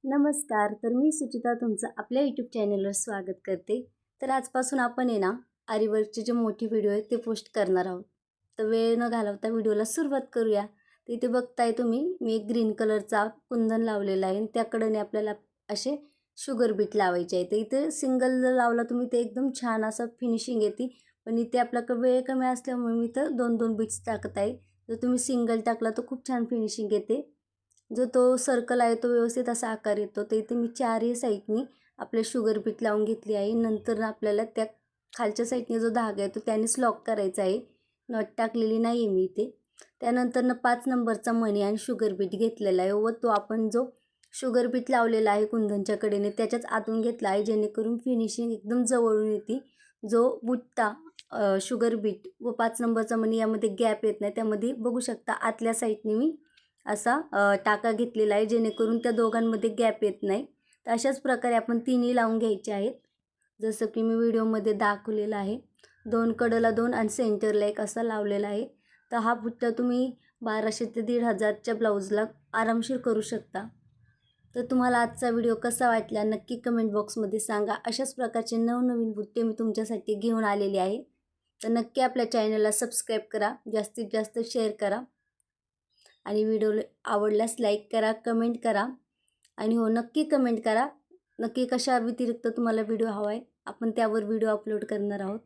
नमस्कार. तर मी सुचिता तुमचं आपल्या यूट्यूब चॅनलवर स्वागत करते. तर आजपासून आपण आहे ना आरीवर्कचे जे मोठे व्हिडिओ आहेत ते पोस्ट करणार आहोत. तर वेळ न घालवता व्हिडिओला सुरुवात करूया. तर इथे बघताय तुम्ही मी एक ग्रीन कलरचा कुंदन लावलेला आहे आणि त्याकडे आपल्याला असे शुगर बीट लावायचे आहे. तर इथे सिंगल जर लावला तुम्ही ते एकदम छान असं फिनिशिंग येते. पण इथे आपल्याकडे वेळ कमी असल्यामुळे मी इथं 2-2 बीट्स टाकत आहे. जर तुम्ही सिंगल टाकला तर खूप छान फिनिशिंग येते. जो तो सर्कल आहे तो व्यवस्थित असा आकार येतो. तर इथे मी चारही साईडनी आपले शुगर बीट लावून घेतली आहे. नंतर आपल्याला त्या खालच्या साईडने जो धागा आहे तो त्यानेच लॉक करायचा आहे. नट टाकलेली नाही आहे मी इथे. त्यानंतर 5 नंबरचा मणी आणि शुगर बीट घेतलेला आहे व तो आपण जो शुगर बीट लावलेला आहे कुंदनच्या कडेने त्याच्याच आतून घेतला आहे, जेणेकरून फिनिशिंग एकदम जवळून येते. जो बुट्टा शुगर बीट व 5 नंबरचा मणी यामध्ये गॅप येत नाही. त्यामध्ये बघू शकता आतल्या साईडने मी असा टाका घेतलेला आहे, जेणेकरून त्या दोघांमध्ये गॅप येत नाही. तर अशाच प्रकारे आपण तिन्ही लावून घ्यायचे आहेत, जसं की मी व्हिडिओमध्ये दाखवलेलं आहे. 2 कडेला 2 आणि सेंटरला 1 असा लावलेला आहे. तर हा बुट्टा तुम्ही 1200 ते 1500च्या ब्लाऊजला आरामशीर करू शकता. तर तुम्हाला आजचा व्हिडिओ कसा वाटला नक्की कमेंट बॉक्समध्ये सांगा. अशाच प्रकारचे नवनवीन बुट्टे मी तुमच्यासाठी घेऊन आलेले आहे. तर नक्की आपल्या चॅनलला सबस्क्राईब करा, जास्तीत जास्त शेअर करा आणि व्हिडिओ आवडल्यास लाईक करा, कमेंट करा आणि हो नक्की कमेंट करा नक्की कशा व्यतिरिक्त तुम्हाला व्हिडिओ हवा आहे. आपण त्यावर व्हिडिओ अपलोड करणार आहोत.